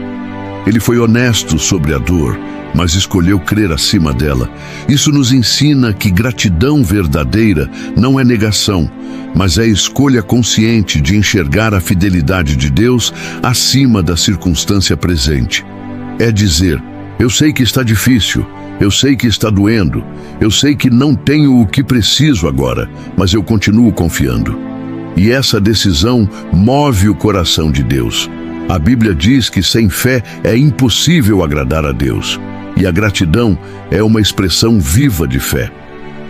Ele foi honesto sobre a dor, mas escolheu crer acima dela. Isso nos ensina que gratidão verdadeira não é negação, mas é escolha consciente de enxergar a fidelidade de Deus acima da circunstância presente. É dizer: eu sei que está difícil, Eu sei que está doendo, eu sei que não tenho o que preciso agora, mas eu continuo confiando. E essa decisão move o coração de Deus. A Bíblia diz que sem fé é impossível agradar a Deus. E a gratidão é uma expressão viva de fé.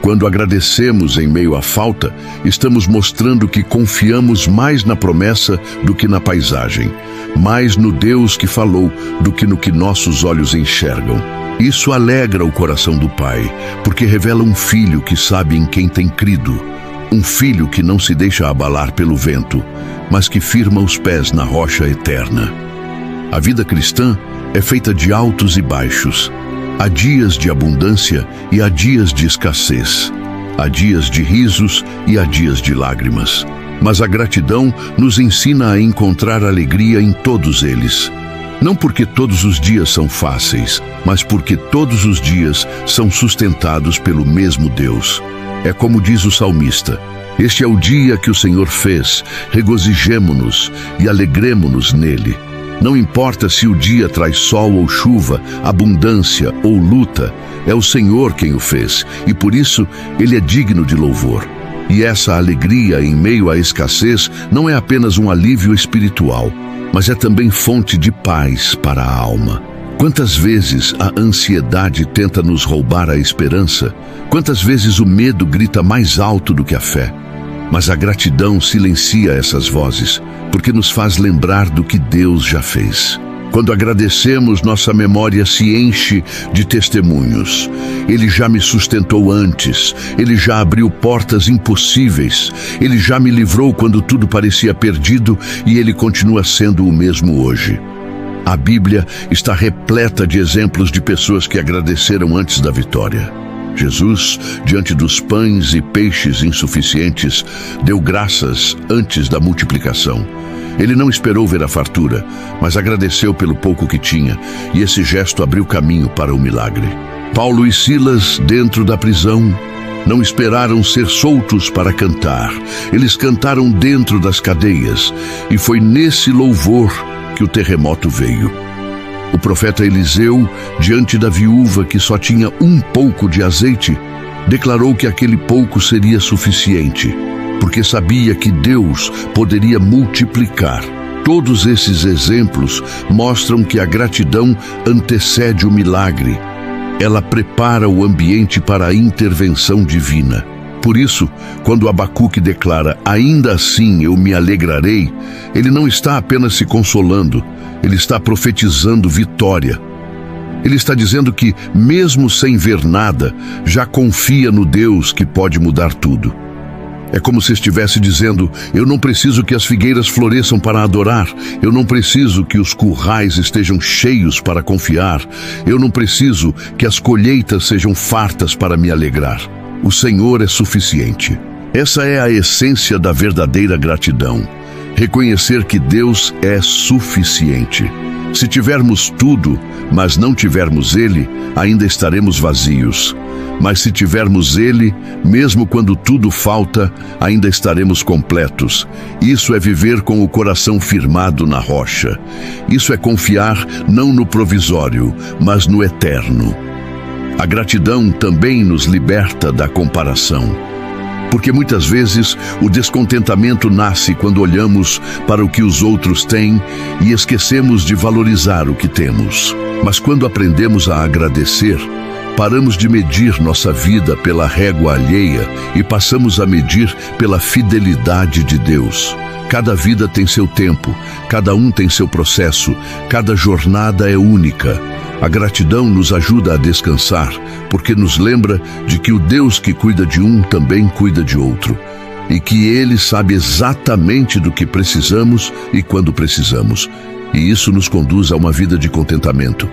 Quando agradecemos em meio à falta, estamos mostrando que confiamos mais na promessa do que na paisagem, mais no Deus que falou do que no que nossos olhos enxergam. Isso alegra o coração do Pai, porque revela um filho que sabe em quem tem crido, um filho que não se deixa abalar pelo vento, mas que firma os pés na rocha eterna. A vida cristã é feita de altos e baixos. Há dias de abundância e há dias de escassez. Há dias de risos e há dias de lágrimas. Mas a gratidão nos ensina a encontrar alegria em todos eles. Não porque todos os dias são fáceis, mas porque todos os dias são sustentados pelo mesmo Deus. É como diz o salmista: este é o dia que o Senhor fez, regozijemo-nos e alegremo-nos nele. Não importa se o dia traz sol ou chuva, abundância ou luta, é o Senhor quem o fez, e por isso Ele é digno de louvor. E essa alegria em meio à escassez não é apenas um alívio espiritual, mas é também fonte de paz para a alma. Quantas vezes a ansiedade tenta nos roubar a esperança? Quantas vezes o medo grita mais alto do que a fé? Mas a gratidão silencia essas vozes, porque nos faz lembrar do que Deus já fez. Quando agradecemos, nossa memória se enche de testemunhos. Ele já me sustentou antes, Ele já abriu portas impossíveis, Ele já me livrou quando tudo parecia perdido e Ele continua sendo o mesmo hoje. A Bíblia está repleta de exemplos de pessoas que agradeceram antes da vitória. Jesus, diante dos pães e peixes insuficientes, deu graças antes da multiplicação. Ele não esperou ver a fartura, mas agradeceu pelo pouco que tinha, e esse gesto abriu caminho para o milagre. Paulo e Silas, dentro da prisão, não esperaram ser soltos para cantar. Eles cantaram dentro das cadeias, e foi nesse louvor que o terremoto veio. O profeta Eliseu, diante da viúva que só tinha um pouco de azeite, declarou que aquele pouco seria suficiente, porque sabia que Deus poderia multiplicar. Todos esses exemplos mostram que a gratidão antecede o milagre. Ela prepara o ambiente para a intervenção divina. Por isso, quando Abacuque declara, ainda assim eu me alegrarei, ele não está apenas se consolando, ele está profetizando vitória. Ele está dizendo que, mesmo sem ver nada, já confia no Deus que pode mudar tudo. É como se estivesse dizendo, eu não preciso que as figueiras floresçam para adorar, eu não preciso que os currais estejam cheios para confiar, eu não preciso que as colheitas sejam fartas para me alegrar. O Senhor é suficiente. Essa é a essência da verdadeira gratidão. Reconhecer que Deus é suficiente. Se tivermos tudo, mas não tivermos Ele, ainda estaremos vazios. Mas se tivermos Ele, mesmo quando tudo falta, ainda estaremos completos. Isso é viver com o coração firmado na rocha. Isso é confiar não no provisório, mas no eterno. A gratidão também nos liberta da comparação. Porque muitas vezes o descontentamento nasce quando olhamos para o que os outros têm e esquecemos de valorizar o que temos. Mas quando aprendemos a agradecer, paramos de medir nossa vida pela régua alheia e passamos a medir pela fidelidade de Deus. Cada vida tem seu tempo, cada um tem seu processo, cada jornada é única. A gratidão nos ajuda a descansar, porque nos lembra de que o Deus que cuida de um também cuida de outro, e que Ele sabe exatamente do que precisamos e quando precisamos, e isso nos conduz a uma vida de contentamento.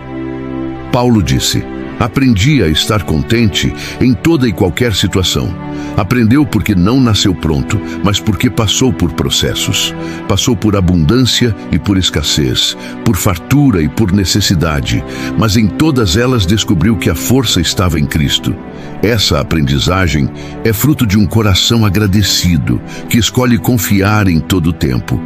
Paulo disse, aprendi a estar contente em toda e qualquer situação. Aprendeu porque não nasceu pronto, mas porque passou por processos. Passou por abundância e por escassez, por fartura e por necessidade, mas em todas elas descobriu que a força estava em Cristo. Essa aprendizagem é fruto de um coração agradecido, que escolhe confiar em todo o tempo.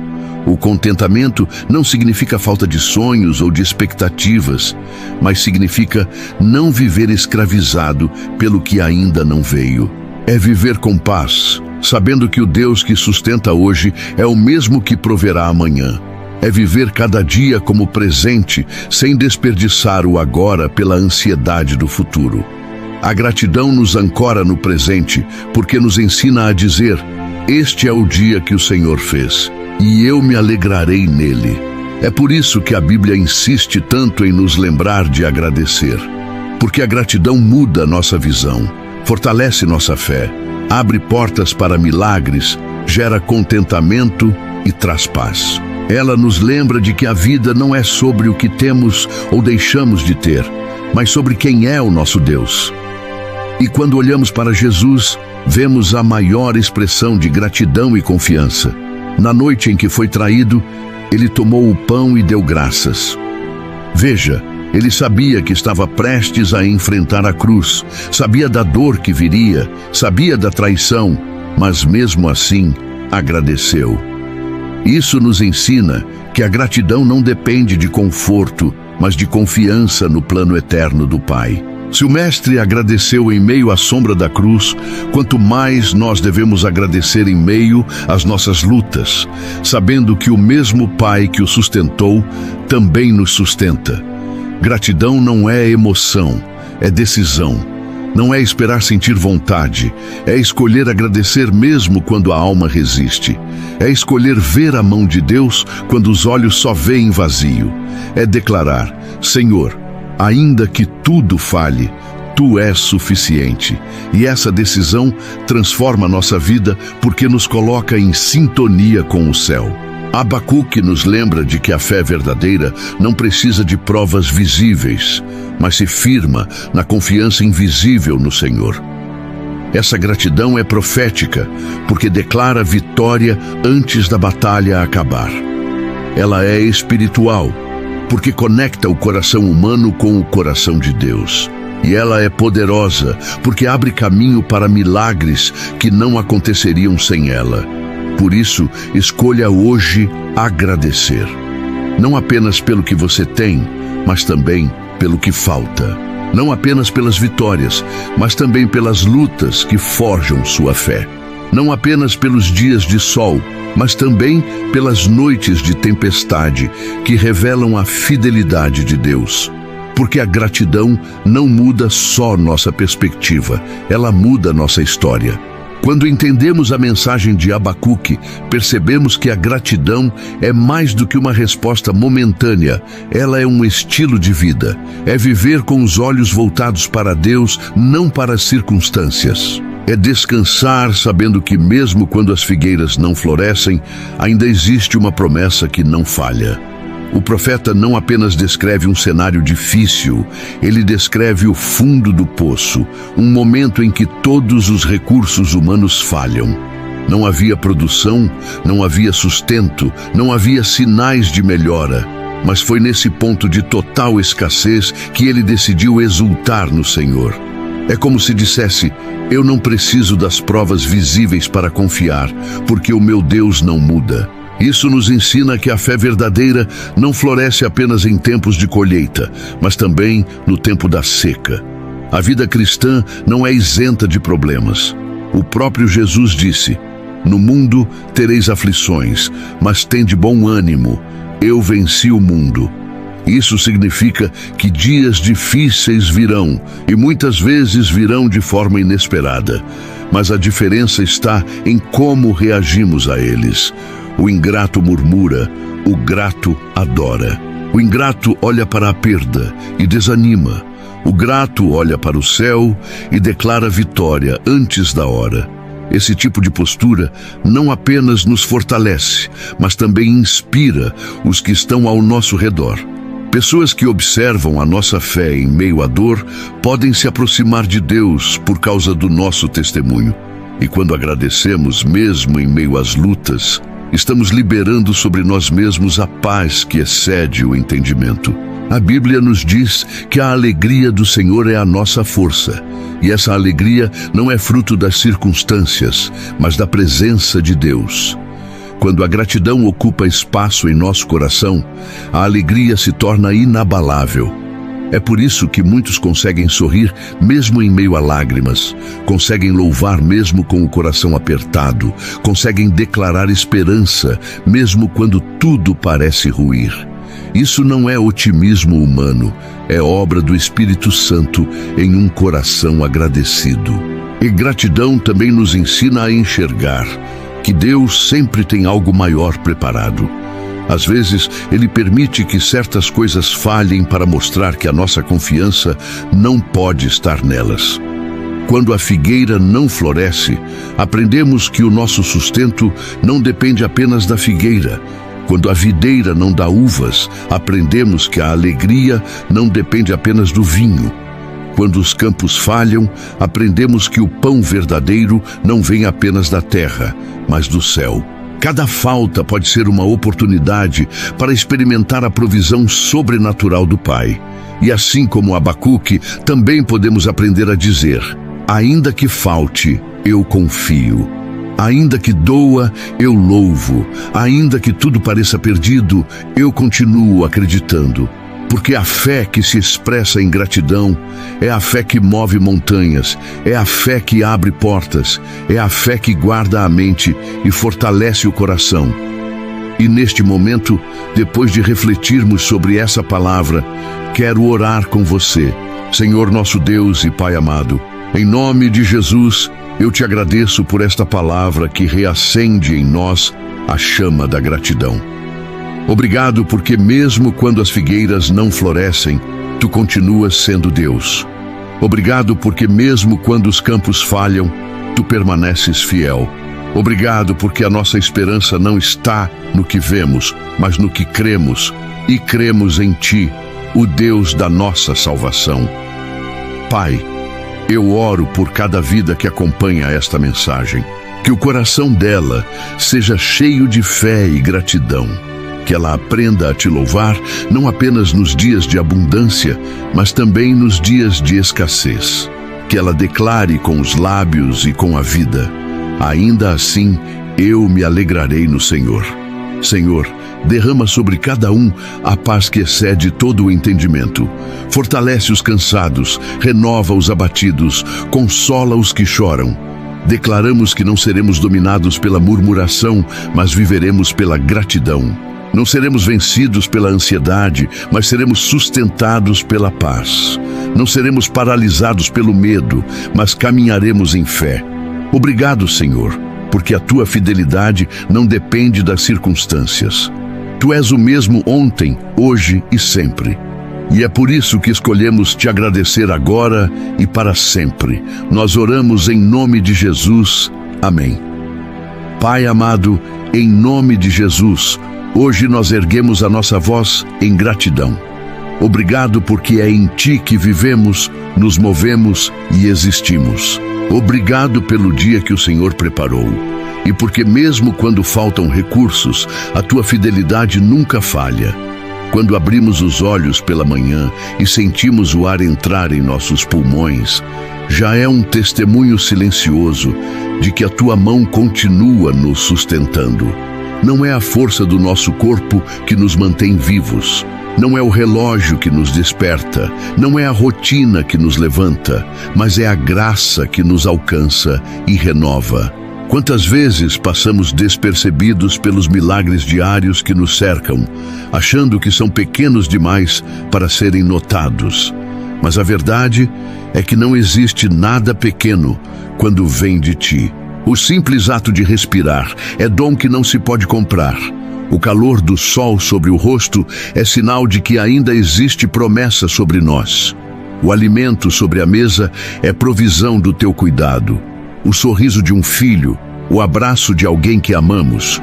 O contentamento não significa falta de sonhos ou de expectativas, mas significa não viver escravizado pelo que ainda não veio. É viver com paz, sabendo que o Deus que sustenta hoje é o mesmo que proverá amanhã. É viver cada dia como presente, sem desperdiçar o agora pela ansiedade do futuro. A gratidão nos ancora no presente, porque nos ensina a dizer: este é o dia que o Senhor fez, e eu me alegrarei nele. É por isso que a Bíblia insiste tanto em nos lembrar de agradecer, porque a gratidão muda nossa visão, fortalece nossa fé, abre portas para milagres, gera contentamento e traz paz. Ela nos lembra de que a vida não é sobre o que temos ou deixamos de ter, mas sobre quem é o nosso Deus. E quando olhamos para Jesus, vemos a maior expressão de gratidão e confiança. Na noite em que foi traído, ele tomou o pão e deu graças. Veja, ele sabia que estava prestes a enfrentar a cruz, sabia da dor que viria, sabia da traição, mas mesmo assim agradeceu. Isso nos ensina que a gratidão não depende de conforto, mas de confiança no plano eterno do Pai. Se o Mestre agradeceu em meio à sombra da cruz, quanto mais nós devemos agradecer em meio às nossas lutas, sabendo que o mesmo Pai que o sustentou também nos sustenta. Gratidão não é emoção, é decisão. Não é esperar sentir vontade, é escolher agradecer mesmo quando a alma resiste. É escolher ver a mão de Deus quando os olhos só veem vazio. É declarar: Senhor, ainda que tudo falhe, Tu és suficiente. E essa decisão transforma nossa vida porque nos coloca em sintonia com o céu. Abacuque nos lembra de que a fé verdadeira não precisa de provas visíveis, mas se firma na confiança invisível no Senhor. Essa gratidão é profética, porque declara vitória antes da batalha acabar. Ela é espiritual, porque conecta o coração humano com o coração de Deus. E ela é poderosa, porque abre caminho para milagres que não aconteceriam sem ela. Por isso, escolha hoje agradecer. Não apenas pelo que você tem, mas também pelo que falta. Não apenas pelas vitórias, mas também pelas lutas que forjam sua fé. Não apenas pelos dias de sol, mas também pelas noites de tempestade que revelam a fidelidade de Deus. Porque a gratidão não muda só nossa perspectiva, ela muda nossa história. Quando entendemos a mensagem de Abacuque, percebemos que a gratidão é mais do que uma resposta momentânea. Ela é um estilo de vida. É viver com os olhos voltados para Deus, não para as circunstâncias. É descansar sabendo que mesmo quando as figueiras não florescem, ainda existe uma promessa que não falha. O profeta não apenas descreve um cenário difícil, ele descreve o fundo do poço, um momento em que todos os recursos humanos falham. Não havia produção, não havia sustento, não havia sinais de melhora. Mas foi nesse ponto de total escassez que ele decidiu exultar no Senhor. É como se dissesse: eu não preciso das provas visíveis para confiar, porque o meu Deus não muda. Isso nos ensina que a fé verdadeira não floresce apenas em tempos de colheita, mas também no tempo da seca. A vida cristã não é isenta de problemas. O próprio Jesus disse: no mundo tereis aflições, mas tende bom ânimo, eu venci o mundo. Isso significa que dias difíceis virão, e muitas vezes virão de forma inesperada. Mas a diferença está em como reagimos a eles. O ingrato murmura, o grato adora. O ingrato olha para a perda e desanima. O grato olha para o céu e declara vitória antes da hora. Esse tipo de postura não apenas nos fortalece, mas também inspira os que estão ao nosso redor. Pessoas que observam a nossa fé em meio à dor podem se aproximar de Deus por causa do nosso testemunho. E quando agradecemos mesmo em meio às lutas, estamos liberando sobre nós mesmos a paz que excede o entendimento. A Bíblia nos diz que a alegria do Senhor é a nossa força. E essa alegria não é fruto das circunstâncias, mas da presença de Deus. Quando a gratidão ocupa espaço em nosso coração, a alegria se torna inabalável. É por isso que muitos conseguem sorrir mesmo em meio a lágrimas, conseguem louvar mesmo com o coração apertado, conseguem declarar esperança mesmo quando tudo parece ruir. Isso não é otimismo humano, é obra do Espírito Santo em um coração agradecido. E gratidão também nos ensina a enxergar que Deus sempre tem algo maior preparado. Às vezes, Ele permite que certas coisas falhem para mostrar que a nossa confiança não pode estar nelas. Quando a figueira não floresce, aprendemos que o nosso sustento não depende apenas da figueira. Quando a videira não dá uvas, aprendemos que a alegria não depende apenas do vinho. Quando os campos falham, aprendemos que o pão verdadeiro não vem apenas da terra, mas do céu. Cada falta pode ser uma oportunidade para experimentar a provisão sobrenatural do Pai. E assim como Abacuque, também podemos aprender a dizer: ainda que falte, eu confio. Ainda que doa, eu louvo. Ainda que tudo pareça perdido, eu continuo acreditando. Porque a fé que se expressa em gratidão é a fé que move montanhas, é a fé que abre portas, é a fé que guarda a mente e fortalece o coração. E neste momento, depois de refletirmos sobre essa palavra, quero orar com você. Senhor nosso Deus e Pai amado, em nome de Jesus, eu te agradeço por esta palavra que reacende em nós a chama da gratidão. Obrigado porque mesmo quando as figueiras não florescem, Tu continuas sendo Deus. Obrigado porque mesmo quando os campos falham, Tu permaneces fiel. Obrigado porque a nossa esperança não está no que vemos, mas no que cremos, e cremos em Ti, o Deus da nossa salvação. Pai, eu oro por cada vida que acompanha esta mensagem, que o coração dela seja cheio de fé e gratidão. Que ela aprenda a Te louvar, não apenas nos dias de abundância, mas também nos dias de escassez. Que ela declare com os lábios e com a vida: ainda assim, eu me alegrarei no Senhor. Senhor, derrama sobre cada um a paz que excede todo o entendimento. Fortalece os cansados, renova os abatidos, consola os que choram. Declaramos que não seremos dominados pela murmuração, mas viveremos pela gratidão. Não seremos vencidos pela ansiedade, mas seremos sustentados pela paz. Não seremos paralisados pelo medo, mas caminharemos em fé. Obrigado, Senhor, porque a Tua fidelidade não depende das circunstâncias. Tu és o mesmo ontem, hoje e sempre. E é por isso que escolhemos Te agradecer agora e para sempre. Nós oramos em nome de Jesus. Amém. Pai amado, em nome de Jesus, hoje nós erguemos a nossa voz em gratidão. Obrigado porque é em Ti que vivemos, nos movemos e existimos. Obrigado pelo dia que o Senhor preparou. E porque mesmo quando faltam recursos, a Tua fidelidade nunca falha. Quando abrimos os olhos pela manhã e sentimos o ar entrar em nossos pulmões, já é um testemunho silencioso de que a Tua mão continua nos sustentando. Não é a força do nosso corpo que nos mantém vivos. Não é o relógio que nos desperta. Não é a rotina que nos levanta, mas é a graça que nos alcança e renova. Quantas vezes passamos despercebidos pelos milagres diários que nos cercam, achando que são pequenos demais para serem notados. Mas a verdade é que não existe nada pequeno quando vem de Ti. O simples ato de respirar é dom que não se pode comprar. O calor do sol sobre o rosto é sinal de que ainda existe promessa sobre nós. O alimento sobre a mesa é provisão do Teu cuidado. O sorriso de um filho, o abraço de alguém que amamos,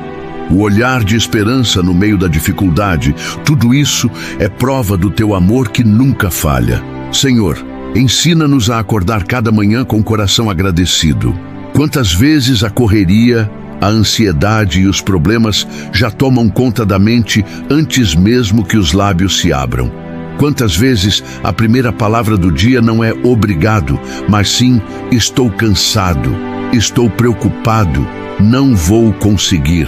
o olhar de esperança no meio da dificuldade, tudo isso é prova do Teu amor que nunca falha. Senhor, ensina-nos a acordar cada manhã com o coração agradecido. Quantas vezes a correria, a ansiedade e os problemas já tomam conta da mente antes mesmo que os lábios se abram. Quantas vezes a primeira palavra do dia não é obrigado, mas sim estou cansado, estou preocupado, não vou conseguir.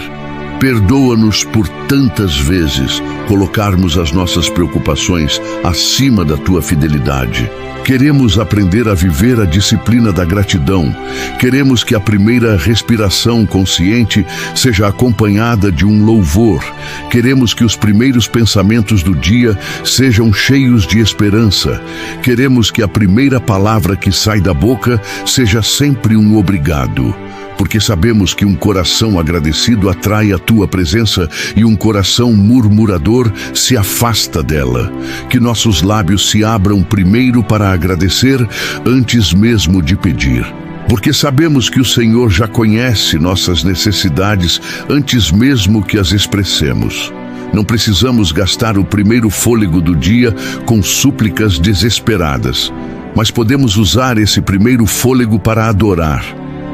Perdoa-nos por tantas vezes colocarmos as nossas preocupações acima da tua fidelidade. Queremos aprender a viver a disciplina da gratidão. Queremos que a primeira respiração consciente seja acompanhada de um louvor. Queremos que os primeiros pensamentos do dia sejam cheios de esperança. Queremos que a primeira palavra que sai da boca seja sempre um obrigado. Porque sabemos que um coração agradecido atrai a tua presença e um coração murmurador se afasta dela. Que nossos lábios se abram primeiro para agradecer antes mesmo de pedir. Porque sabemos que o Senhor já conhece nossas necessidades antes mesmo que as expressemos. Não precisamos gastar o primeiro fôlego do dia com súplicas desesperadas, mas podemos usar esse primeiro fôlego para adorar.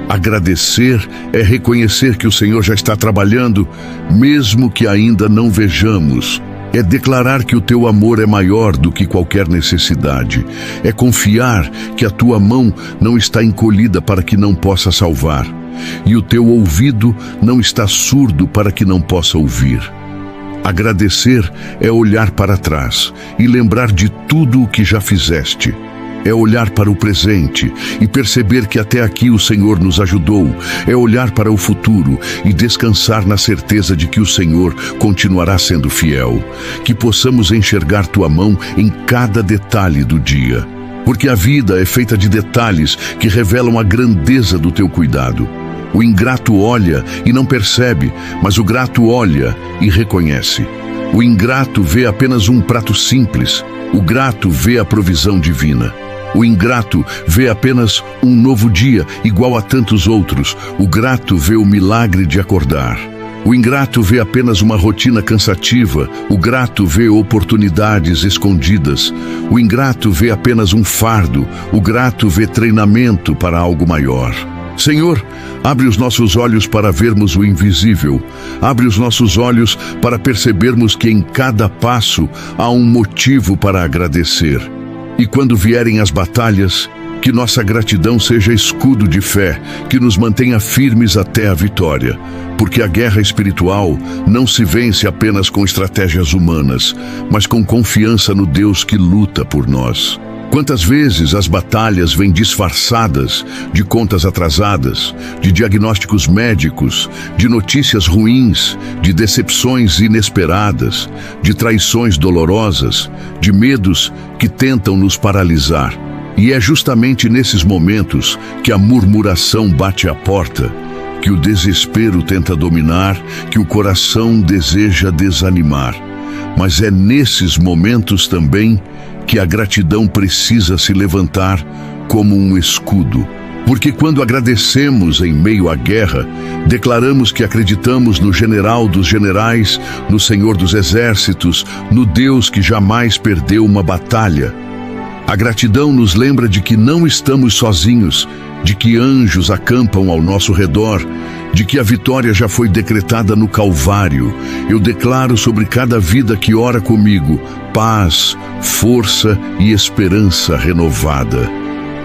Agradecer é reconhecer que o Senhor já está trabalhando, mesmo que ainda não vejamos. É declarar que o teu amor é maior do que qualquer necessidade. É confiar que a tua mão não está encolhida para que não possa salvar. E o teu ouvido não está surdo para que não possa ouvir. Agradecer é olhar para trás e lembrar de tudo o que já fizeste. É olhar para o presente e perceber que até aqui o Senhor nos ajudou. É olhar para o futuro e descansar na certeza de que o Senhor continuará sendo fiel. Que possamos enxergar tua mão em cada detalhe do dia. Porque a vida é feita de detalhes que revelam a grandeza do teu cuidado. O ingrato olha e não percebe, mas o grato olha e reconhece. O ingrato vê apenas um prato simples. O grato vê a provisão divina. O ingrato vê apenas um novo dia, igual a tantos outros. O grato vê o milagre de acordar. O ingrato vê apenas uma rotina cansativa. O grato vê oportunidades escondidas. O ingrato vê apenas um fardo. O grato vê treinamento para algo maior. Senhor, abre os nossos olhos para vermos o invisível. Abre os nossos olhos para percebermos que em cada passo há um motivo para agradecer. E quando vierem as batalhas, que nossa gratidão seja escudo de fé, que nos mantenha firmes até a vitória. Porque a guerra espiritual não se vence apenas com estratégias humanas, mas com confiança no Deus que luta por nós. Quantas vezes as batalhas vêm disfarçadas de contas atrasadas, de diagnósticos médicos, de notícias ruins, de decepções inesperadas, de traições dolorosas, de medos que tentam nos paralisar. E é justamente nesses momentos que a murmuração bate à porta, que o desespero tenta dominar, que o coração deseja desanimar. Mas é nesses momentos também que a gratidão precisa se levantar como um escudo. Porque quando agradecemos em meio à guerra, declaramos que acreditamos no general dos generais, no Senhor dos exércitos, no Deus que jamais perdeu uma batalha. A gratidão nos lembra de que não estamos sozinhos, de que anjos acampam ao nosso redor, de que a vitória já foi decretada no Calvário. Eu declaro sobre cada vida que ora comigo, paz, força e esperança renovada.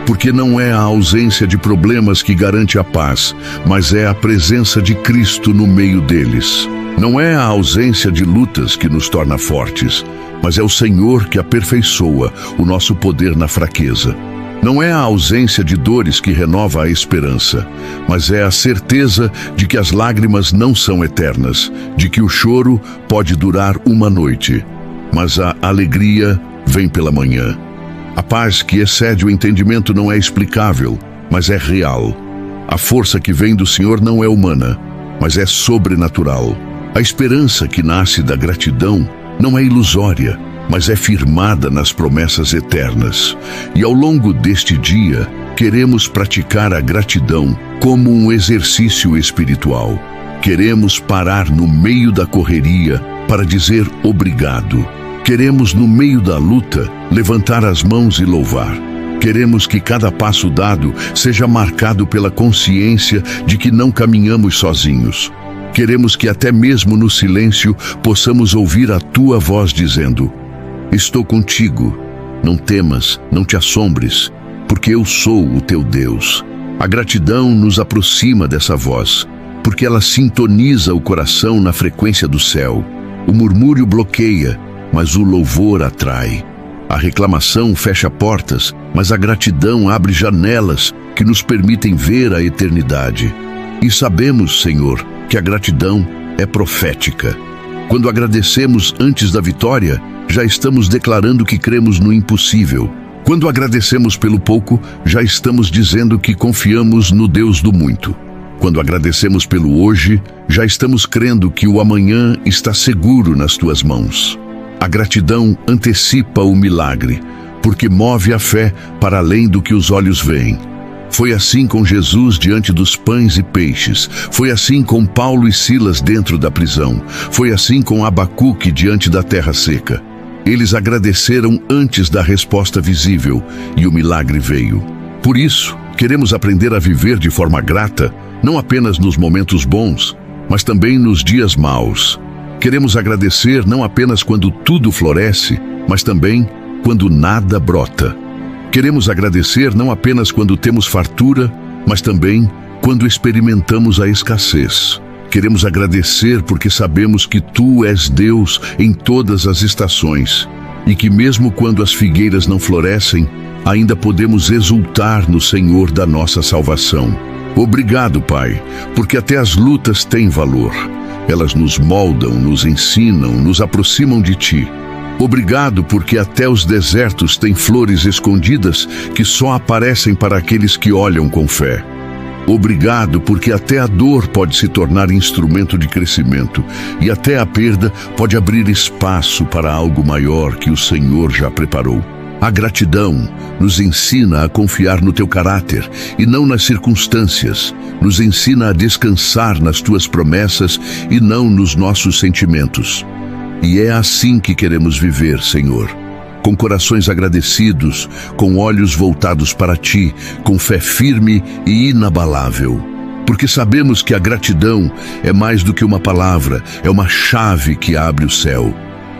Porque não é a ausência de problemas que garante a paz, mas é a presença de Cristo no meio deles. Não é a ausência de lutas que nos torna fortes, mas é o Senhor que aperfeiçoa o nosso poder na fraqueza. Não é a ausência de dores que renova a esperança, mas é a certeza de que as lágrimas não são eternas, de que o choro pode durar uma noite, mas a alegria vem pela manhã. A paz que excede o entendimento não é explicável, mas é real. A força que vem do Senhor não é humana, mas é sobrenatural. A esperança que nasce da gratidão não é ilusória, mas é firmada nas promessas eternas. E ao longo deste dia, queremos praticar a gratidão como um exercício espiritual. Queremos parar no meio da correria para dizer obrigado. Queremos, no meio da luta, levantar as mãos e louvar. Queremos que cada passo dado seja marcado pela consciência de que não caminhamos sozinhos. Queremos que até mesmo no silêncio possamos ouvir a tua voz dizendo: estou contigo, não temas, não te assombres, porque eu sou o teu Deus. A gratidão nos aproxima dessa voz. porque ela sintoniza o coração na frequência do céu. O murmúrio bloqueia, mas o louvor atrai. A reclamação fecha portas, mas a gratidão abre janelas que nos permitem ver a eternidade. E sabemos, Senhor, que a gratidão é profética. Quando agradecemos antes da vitória, já estamos declarando que cremos no impossível. Quando agradecemos pelo pouco, já estamos dizendo que confiamos no Deus do muito. Quando agradecemos pelo hoje, já estamos crendo que o amanhã está seguro nas tuas mãos. A gratidão antecipa o milagre, porque move a fé para além do que os olhos veem. Foi assim com Jesus diante dos pães e peixes. Foi assim com Paulo e Silas dentro da prisão. Foi assim com Abacuque diante da terra seca. Eles agradeceram antes da resposta visível e o milagre veio. Por isso, queremos aprender a viver de forma grata, não apenas nos momentos bons, mas também nos dias maus. Queremos agradecer não apenas quando tudo floresce, mas também quando nada brota. Queremos agradecer não apenas quando temos fartura, mas também quando experimentamos a escassez. Queremos agradecer porque sabemos que Tu és Deus em todas as estações e que mesmo quando as figueiras não florescem, ainda podemos exultar no Senhor da nossa salvação. Obrigado, Pai, porque até as lutas têm valor. Elas nos moldam, nos ensinam, nos aproximam de Ti. Obrigado porque até os desertos têm flores escondidas que só aparecem para aqueles que olham com fé. Obrigado porque até a dor pode se tornar instrumento de crescimento e até a perda pode abrir espaço para algo maior que o Senhor já preparou. A gratidão nos ensina a confiar no Teu caráter e não nas circunstâncias. Nos ensina a descansar nas Tuas promessas e não nos nossos sentimentos. E é assim que queremos viver, Senhor. Com corações agradecidos, com olhos voltados para Ti, com fé firme e inabalável. Porque sabemos que a gratidão é mais do que uma palavra, é uma chave que abre o céu.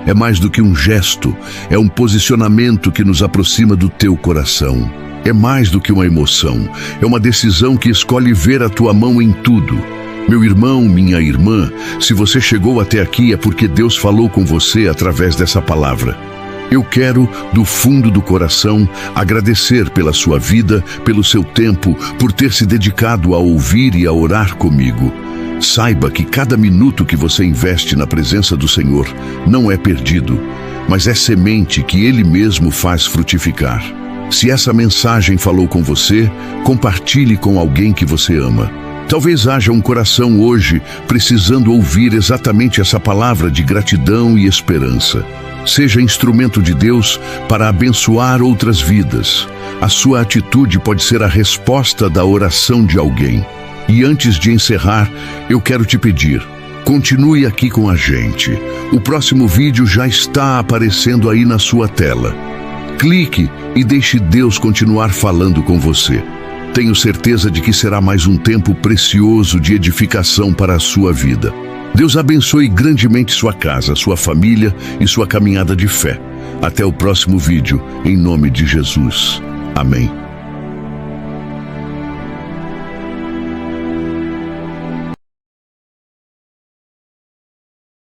É mais do que um gesto, é um posicionamento que nos aproxima do Teu coração. É mais do que uma emoção, é uma decisão que escolhe ver a Tua mão em tudo. Meu irmão, minha irmã, se você chegou até aqui é porque Deus falou com você através dessa palavra. Eu quero, do fundo do coração, agradecer pela sua vida, pelo seu tempo, por ter se dedicado a ouvir e a orar comigo. Saiba que cada minuto que você investe na presença do Senhor não é perdido, mas é semente que Ele mesmo faz frutificar. Se essa mensagem falou com você, compartilhe com alguém que você ama. Talvez haja um coração hoje precisando ouvir exatamente essa palavra de gratidão e esperança. Seja instrumento de Deus para abençoar outras vidas. A sua atitude pode ser a resposta da oração de alguém. E antes de encerrar, eu quero te pedir, continue aqui com a gente. O próximo vídeo já está aparecendo aí na sua tela. Clique e deixe Deus continuar falando com você. Tenho certeza de que será mais um tempo precioso de edificação para a sua vida. Deus abençoe grandemente sua casa, sua família e sua caminhada de fé. Até o próximo vídeo, em nome de Jesus. Amém.